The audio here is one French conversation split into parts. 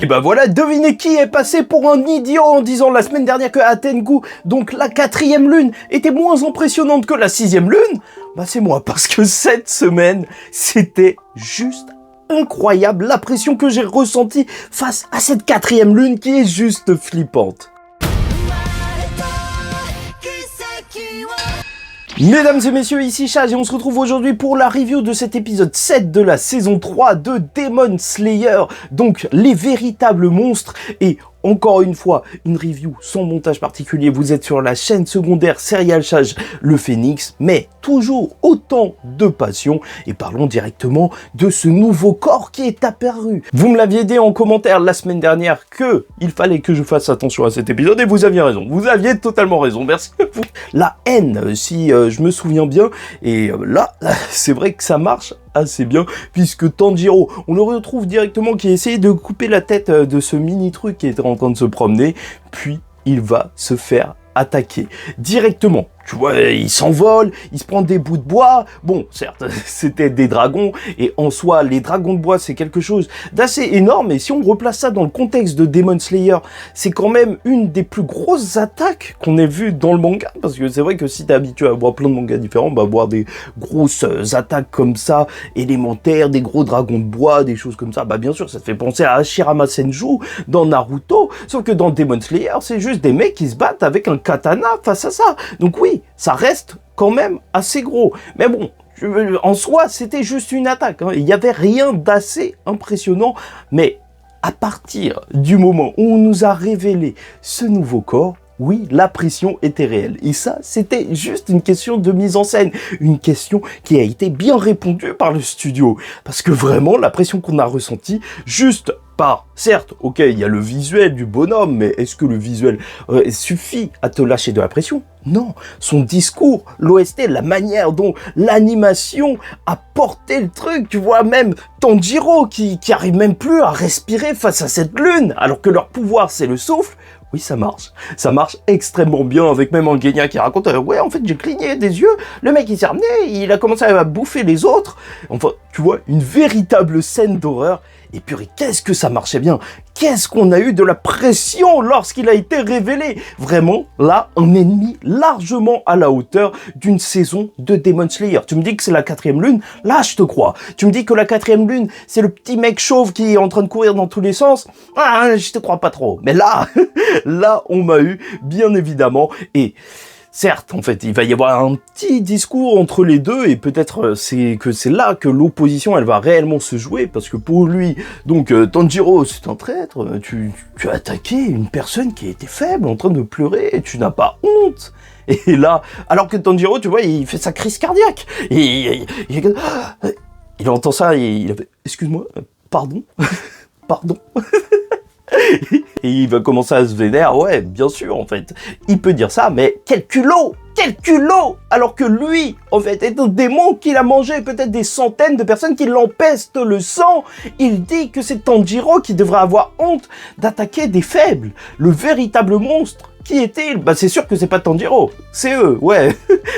Et bah voilà, devinez qui est passé pour un idiot en disant la semaine dernière que Tengu, donc la 4e lune, était moins impressionnante que la 6e lune. Bah c'est moi, parce que cette semaine, c'était juste incroyable la pression que j'ai ressentie face à cette 4e lune qui est juste flippante. Mesdames et messieurs, ici Chaz et on se retrouve aujourd'hui pour la review de cet épisode 7 de la saison 3 de Demon Slayer, donc les véritables monstres. Et encore une fois, une review sans montage particulier, vous êtes sur la chaîne secondaire Serial Chaz le Phénix, mais toujours autant de passion. Et parlons directement de ce nouveau corps qui est apparu. Vous me l'aviez dit en commentaire la semaine dernière que il fallait que je fasse attention à cet épisode et vous aviez raison, vous aviez totalement raison, merci à vous. La haine, si je me souviens bien, et là, c'est vrai que ça marche assez bien, puisque Tanjiro, on le retrouve directement qui essayait de couper la tête de ce mini truc qui était en train de se promener, puis il va se faire attaquer directement. Tu vois, il s'envole, il se prend des bouts de bois. Bon, certes, c'était des dragons, et en soi, les dragons de bois, c'est quelque chose d'assez énorme, et si on replace ça dans le contexte de Demon Slayer, c'est quand même une des plus grosses attaques qu'on ait vues dans le manga, parce que c'est vrai que si t'es habitué à voir plein de mangas différents, bah, voir des grosses attaques comme ça, élémentaires, des gros dragons de bois, des choses comme ça, bah bien sûr, ça te fait penser à Hashirama Senju dans Naruto, sauf que dans Demon Slayer, c'est juste des mecs qui se battent avec un katana face à ça. Donc oui, ça reste quand même assez gros. Mais bon, en soi, c'était juste une attaque, hein. Il n'y avait rien d'assez impressionnant. Mais à partir du moment où on nous a révélé ce nouveau corps, oui, la pression était réelle. Et ça, c'était juste une question de mise en scène. Une question qui a été bien répondue par le studio. Parce que vraiment, la pression qu'on a ressentie, juste par, certes, ok, il y a le visuel du bonhomme, mais est-ce que le visuel suffit à te lâcher de la pression? Non, son discours, l'OST, la manière dont l'animation a porté le truc, tu vois, même Tanjiro qui arrive même plus à respirer face à cette lune, alors que leur pouvoir c'est le souffle. Oui, ça marche extrêmement bien, avec même un Genya qui raconte ouais, en fait, j'ai cligné des yeux, le mec il s'est ramené, il a commencé à bouffer les autres. Enfin, tu vois, une véritable scène d'horreur. Et purée, qu'est-ce que ça marchait bien! Qu'est-ce qu'on a eu de la pression lorsqu'il a été révélé! Vraiment, là, un ennemi largement à la hauteur d'une saison de Demon Slayer. Tu me dis que c'est la 4e lune? Là, je te crois. Tu me dis que la 4e lune, c'est le petit mec chauve qui est en train de courir dans tous les sens? Ah, je te crois pas trop. Mais là, là, on m'a eu, bien évidemment, et certes, en fait, il va y avoir un petit discours entre les deux et peut-être c'est là que l'opposition, elle va réellement se jouer parce que pour lui, donc Tanjiro, c'est un traître, tu as attaqué une personne qui était faible, en train de pleurer, et tu n'as pas honte. Et là, alors que Tanjiro, tu vois, il fait sa crise cardiaque. Et il entend ça et il fait « Excuse-moi, pardon, pardon ». Et il va commencer à se vénérer, ouais, bien sûr, en fait. Il peut dire ça, mais quel culot! Quel culot! Alors que lui, en fait, est un démon qu'il a mangé peut-être des centaines de personnes qui l'empestent le sang. Il dit que c'est Tanjiro qui devrait avoir honte d'attaquer des faibles. Le véritable monstre. Qui est-il? Bah c'est sûr que c'est pas Tanjiro, c'est eux, ouais.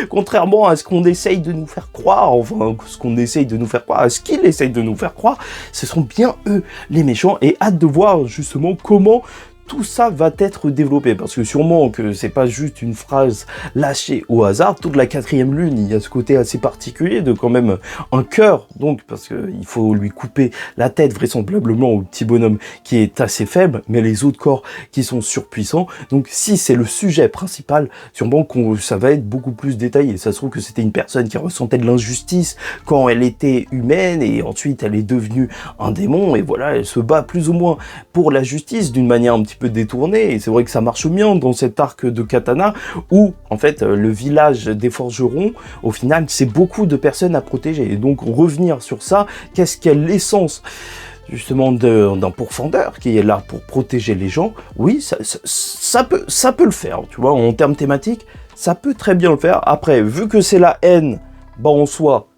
Contrairement à ce qu'on essaye de nous faire croire, enfin, ce qu'on essaye de nous faire croire, à ce qu'ils essayent de nous faire croire, ce sont bien eux les méchants, et hâte de voir justement comment tout ça va être développé, parce que sûrement que c'est pas juste une phrase lâchée au hasard. Toute la 4e lune, il y a ce côté assez particulier de quand même un cœur, donc parce que il faut lui couper la tête vraisemblablement au petit bonhomme qui est assez faible, mais les autres corps qui sont surpuissants. Donc si c'est le sujet principal, sûrement que ça va être beaucoup plus détaillé. Ça se trouve que c'était une personne qui ressentait de l'injustice quand elle était humaine et ensuite elle est devenue un démon et voilà, elle se bat plus ou moins pour la justice d'une manière un petit peu détourné, et c'est vrai que ça marche bien dans cet arc de Katana où en fait le village des forgerons au final c'est beaucoup de personnes à protéger, et donc revenir sur ça, qu'est-ce qu'est l'essence justement d'un pourfendeur qui est là pour protéger les gens, oui ça peut le faire, tu vois, en termes thématiques ça peut très bien le faire. Après, vu que c'est la haine, bah en soi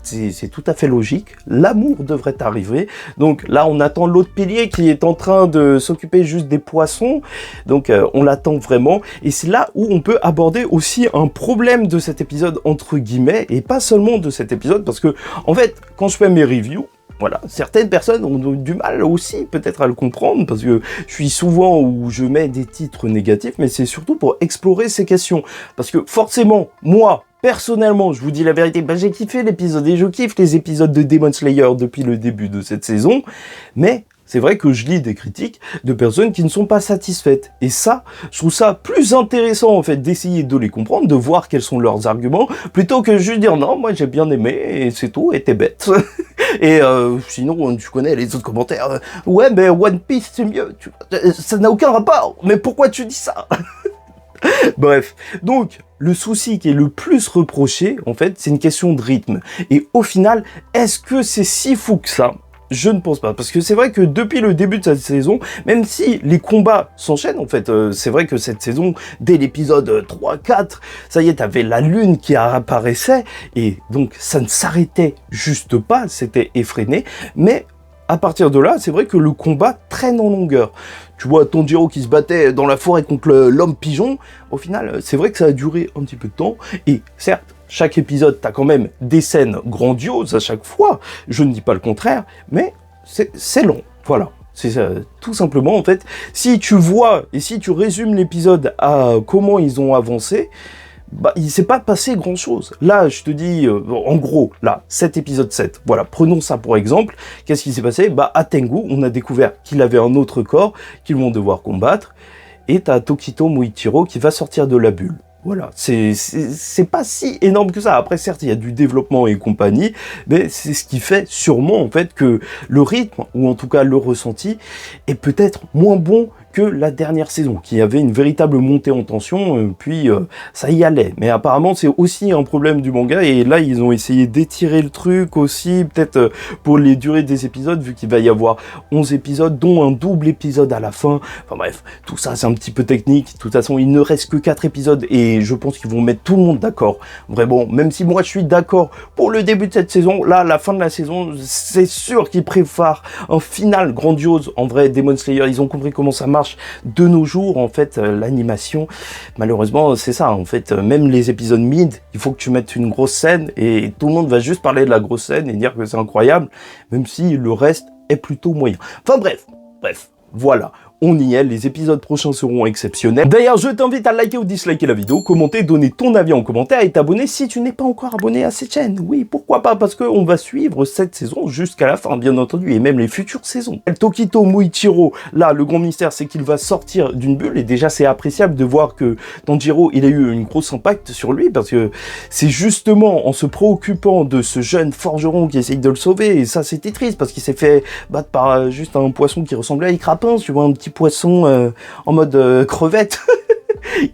c'est tout à fait logique, l'amour devrait arriver. Donc là, on attend l'autre pilier qui est en train de s'occuper juste des poissons. Donc on l'attend vraiment. Et c'est là où on peut aborder aussi un problème de cet épisode, entre guillemets, et pas seulement de cet épisode, parce que, en fait, quand je fais mes reviews, Voilà, certaines personnes ont du mal aussi peut-être à le comprendre, parce que je suis souvent où je mets des titres négatifs, mais c'est surtout pour explorer ces questions. Parce que forcément, moi, personnellement, je vous dis la vérité, j'ai kiffé l'épisode, et je kiffe les épisodes de Demon Slayer depuis le début de cette saison, mais c'est vrai que je lis des critiques de personnes qui ne sont pas satisfaites. Et ça, je trouve ça plus intéressant en fait d'essayer de les comprendre, de voir quels sont leurs arguments, plutôt que juste dire non, moi j'ai bien aimé et c'est tout, et t'es bête. Et sinon, tu connais les autres commentaires. Ouais, mais One Piece c'est mieux. Ça n'a aucun rapport. Mais pourquoi tu dis ça? Bref, donc le souci qui est le plus reproché, en fait, c'est une question de rythme. Et au final, est-ce que c'est si fou que ça? Je ne pense pas, parce que c'est vrai que depuis le début de cette saison, même si les combats s'enchaînent, en fait, c'est vrai que cette saison, dès l'épisode 3-4, ça y est, t'avais la lune qui apparaissait, et donc ça ne s'arrêtait juste pas, c'était effréné, mais à partir de là, c'est vrai que le combat traîne en longueur. Tu vois Tanjiro qui se battait dans la forêt contre l'homme pigeon, au final, c'est vrai que ça a duré un petit peu de temps, et certes, chaque épisode, t'as quand même des scènes grandioses à chaque fois, je ne dis pas le contraire, mais c'est long, voilà. C'est tout simplement, en fait, si tu vois et si tu résumes l'épisode à comment ils ont avancé, il s'est pas passé grand-chose. Là, je te dis, en gros, là, cet épisode 7, voilà, prenons ça pour exemple, qu'est-ce qui s'est passé? À Tengu, on a découvert qu'il avait un autre corps qu'ils vont devoir combattre, et t'as Tokito Muichiro qui va sortir de la bulle. Voilà, c'est pas si énorme que ça. Après, certes, il y a du développement et compagnie, mais c'est ce qui fait sûrement, en fait, que le rythme, ou en tout cas le ressenti, est peut-être moins bon que la dernière saison, qui avait une véritable montée en tension, puis ça y allait. Mais apparemment, c'est aussi un problème du manga, et là, ils ont essayé d'étirer le truc aussi, peut-être pour les durées des épisodes, vu qu'il va y avoir 11 épisodes, dont un double épisode à la fin. Enfin bref, tout ça, c'est un petit peu technique. De toute façon, il ne reste que 4 épisodes, et je pense qu'ils vont mettre tout le monde d'accord. Vraiment, même si moi, je suis d'accord pour le début de cette saison, là, la fin de la saison, c'est sûr qu'ils préparent un final grandiose. En vrai, Demon Slayer, ils ont compris comment ça marche de nos jours, en fait, l'animation, malheureusement, c'est ça, en fait, même les épisodes mid, il faut que tu mettes une grosse scène, et tout le monde va juste parler de la grosse scène et dire que c'est incroyable, même si le reste est plutôt moyen. Enfin bref, voilà. On y est, les épisodes prochains seront exceptionnels. D'ailleurs, je t'invite à liker ou disliker la vidéo, commenter, donner ton avis en commentaire et t'abonner si tu n'es pas encore abonné à cette chaîne. Oui, pourquoi pas, parce qu'on va suivre cette saison jusqu'à la fin, bien entendu, et même les futures saisons. Tokito Muichiro, là, le grand mystère, c'est qu'il va sortir d'une bulle, et déjà, c'est appréciable de voir que Tanjiro, il a eu une grosse impact sur lui, parce que c'est justement en se préoccupant de ce jeune forgeron qui essaye de le sauver, et ça, c'était triste, parce qu'il s'est fait battre par juste un poisson qui ressemblait à Icrapin, tu vois, un petit poisson en mode crevette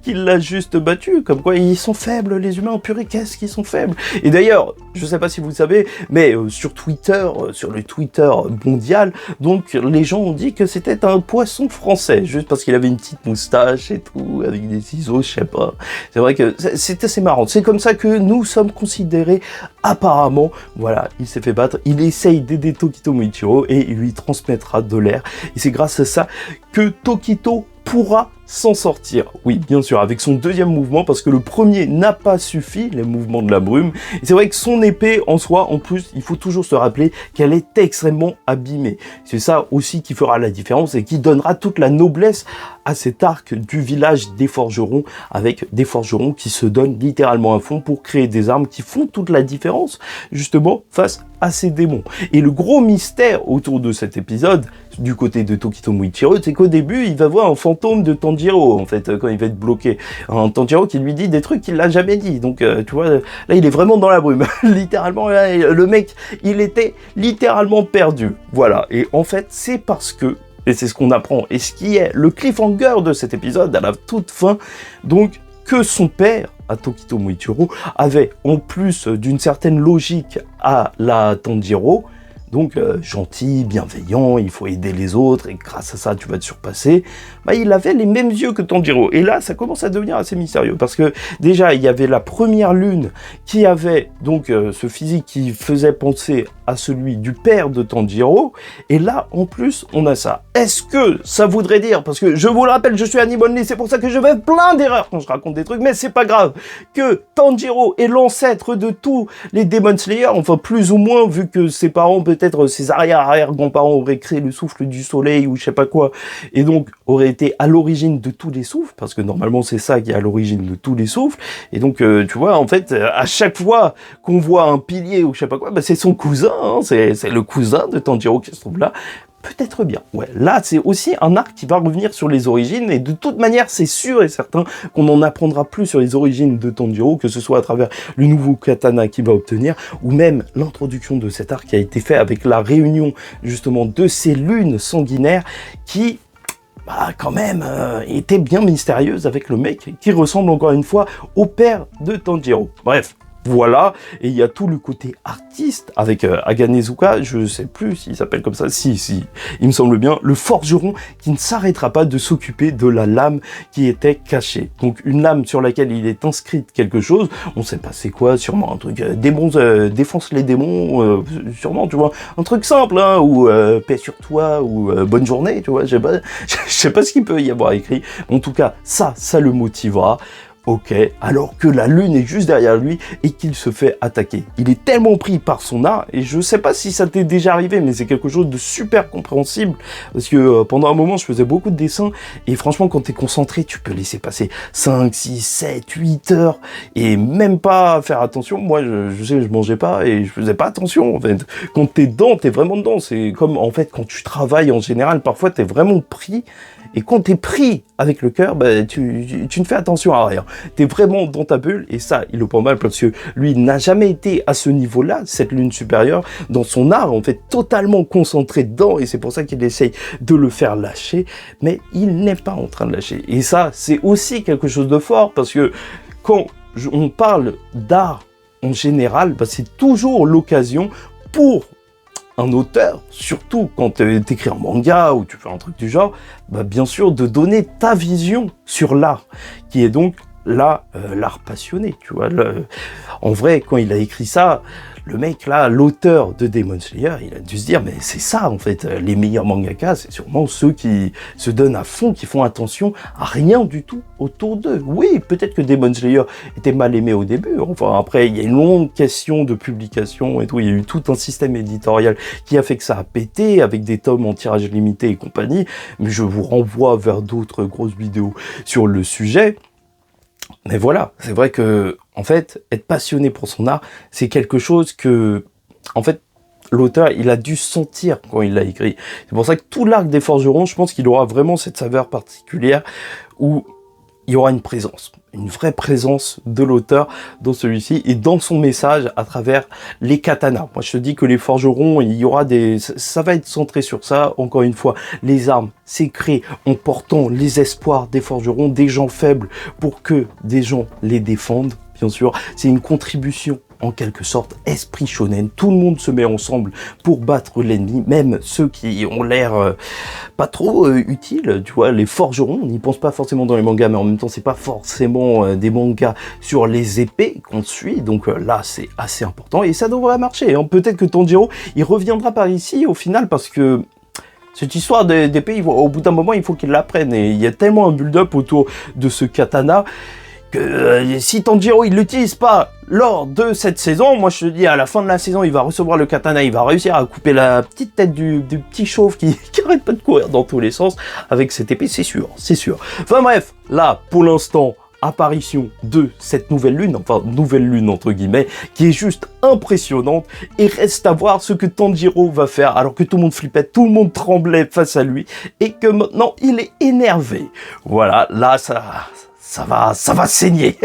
qu'il l'a juste battu, comme quoi ils sont faibles les humains, purée qu'est-ce qu'ils sont faibles. Et d'ailleurs, je sais pas si vous le savez, mais sur Twitter, sur le Twitter mondial, donc les gens ont dit que c'était un poisson français, juste parce qu'il avait une petite moustache et tout, avec des ciseaux, je sais pas. C'est vrai que c'est assez marrant, c'est comme ça que nous sommes considérés apparemment. Voilà, il s'est fait battre, il essaye d'aider Tokito Muichiro et il lui transmettra de l'air, et c'est grâce à ça que Tokito pourra s'en sortir. Oui, bien sûr, avec son deuxième mouvement, parce que le premier n'a pas suffi, les mouvements de la brume. Et c'est vrai que son épée, en soi, en plus, il faut toujours se rappeler qu'elle est extrêmement abîmée. C'est ça aussi qui fera la différence et qui donnera toute la noblesse à cet arc du village des forgerons, avec des forgerons qui se donnent littéralement à fond pour créer des armes qui font toute la différence, justement, face à ces démons. Et le gros mystère autour de cet épisode, du côté de Tokito Muichiro, c'est qu'au début, il va voir un fantôme de Tanjiro, en fait, quand il va être bloqué. Un Tanjiro qui lui dit des trucs qu'il n'a jamais dit. Donc, tu vois, là, il est vraiment dans la brume. Littéralement, là, le mec, il était littéralement perdu. Voilà. Et en fait, c'est parce que, et c'est ce qu'on apprend, et ce qui est le cliffhanger de cet épisode, à la toute fin, donc, que son père, à Tokito Muichiro, avait, en plus d'une certaine logique à la Tanjiro, donc gentil, bienveillant, il faut aider les autres, et grâce à ça, tu vas te surpasser, il avait les mêmes yeux que Tanjiro. Et là, ça commence à devenir assez mystérieux, parce que déjà, il y avait la première lune qui avait donc ce physique qui faisait penser à celui du père de Tanjiro, et là, en plus, on a ça. Est-ce que ça voudrait dire, parce que je vous le rappelle, je suis Anime Only, c'est pour ça que je fais plein d'erreurs quand je raconte des trucs, mais c'est pas grave, que Tanjiro est l'ancêtre de tous les Demon Slayer, enfin plus ou moins, vu que ses parents, peut-être ses arrière-grands-parents auraient créé le souffle du soleil ou je sais pas quoi, et donc auraient été à l'origine de tous les souffles, parce que normalement c'est ça qui est à l'origine de tous les souffles, et donc tu vois, en fait, à chaque fois qu'on voit un pilier ou je sais pas quoi, bah, c'est son cousin, hein, c'est le cousin de Tanjiro qui se trouve là. Peut-être bien. Ouais, là, c'est aussi un arc qui va revenir sur les origines, et de toute manière, c'est sûr et certain qu'on en apprendra plus sur les origines de Tanjiro, que ce soit à travers le nouveau katana qu'il va obtenir, ou même l'introduction de cet arc qui a été fait avec la réunion, justement, de ces lunes sanguinaires qui... bah, quand même, était bien mystérieuse avec le mec qui ressemble encore une fois au père de Tanjiro. Bref. Voilà, et il y a tout le côté artiste avec Aganezuka, je sais plus s'il s'appelle comme ça, si, il me semble bien, le forgeron qui ne s'arrêtera pas de s'occuper de la lame qui était cachée. Donc une lame sur laquelle il est inscrit quelque chose, on sait pas c'est quoi, sûrement un truc, démons, défonce les démons, sûrement, tu vois, un truc simple, hein, ou paix sur toi, ou bonne journée, tu vois, je sais pas ce qu'il peut y avoir écrit, en tout cas, ça le motivera. Ok, alors que la lune est juste derrière lui et qu'il se fait attaquer. Il est tellement pris par son art, et je sais pas si ça t'est déjà arrivé, mais c'est quelque chose de super compréhensible, parce que pendant un moment je faisais beaucoup de dessins, et franchement quand t'es concentré, tu peux laisser passer 5, 6, 7, 8 heures, et même pas faire attention. Moi je sais, je mangeais pas, et je faisais pas attention en fait. Quand t'es dedans, t'es vraiment dedans, c'est comme en fait quand tu travailles en général, parfois t'es vraiment pris, et quand t'es pris avec le cœur, bah, tu ne fais attention à rien. T'es vraiment dans ta bulle, et ça, il le prend mal parce que lui n'a jamais été à ce niveau-là, cette lune supérieure, dans son art, en fait, totalement concentré dedans, et c'est pour ça qu'il essaye de le faire lâcher, mais il n'est pas en train de lâcher. Et ça, c'est aussi quelque chose de fort, parce que quand on parle d'art en général, bah, c'est toujours l'occasion pour un auteur, surtout quand tu écris un manga ou tu fais un truc du genre, bah bien sûr de donner ta vision sur l'art, qui est donc là l'art passionné, tu vois. En vrai, quand il a écrit ça, le mec là, l'auteur de Demon Slayer, il a dû se dire, mais c'est ça en fait, les meilleurs mangakas, c'est sûrement ceux qui se donnent à fond, qui font attention à rien du tout autour d'eux. Oui, peut-être que Demon Slayer était mal aimé au début, enfin après il y a une longue question de publication et tout, il y a eu tout un système éditorial qui a fait que ça a pété, avec des tomes en tirage limité et compagnie, mais je vous renvoie vers d'autres grosses vidéos sur le sujet. Mais voilà, c'est vrai que, en fait, être passionné pour son art, c'est quelque chose que, en fait, l'auteur, il a dû sentir quand il l'a écrit. C'est pour ça que tout l'arc des forgerons, je pense qu'il aura vraiment cette saveur particulière où il y aura une présence, une vraie présence de l'auteur dans celui-ci et dans son message à travers les katanas. Moi, je te dis que les forgerons, il y aura ça va être centré sur ça. Encore une fois, les armes, c'est créé en portant les espoirs des forgerons, des gens faibles, pour que des gens les défendent. Bien sûr, c'est une contribution en quelque sorte, esprit shonen. Tout le monde se met ensemble pour battre l'ennemi, même ceux qui ont l'air pas trop utiles, tu vois, les forgerons, on n'y pense pas forcément dans les mangas, mais en même temps, c'est pas forcément des mangas sur les épées qu'on suit, donc là, c'est assez important, et ça devrait marcher, hein. Peut-être que Tanjiro, il reviendra par ici, au final, parce que cette histoire d'épée, au bout d'un moment, il faut qu'il l'apprenne, et il y a tellement un build-up autour de ce katana, que si Tanjiro il l'utilise pas lors de cette saison, moi je te dis à la fin de la saison il va recevoir le katana, il va réussir à couper la petite tête du petit chauve qui arrête pas de courir dans tous les sens avec cette épée, c'est sûr, c'est sûr. Enfin bref, là pour l'instant, apparition de cette nouvelle lune, enfin nouvelle lune entre guillemets, qui est juste impressionnante, et reste à voir ce que Tanjiro va faire alors que tout le monde flippait, tout le monde tremblait face à lui, et que maintenant il est énervé. Voilà, là ça va saigner.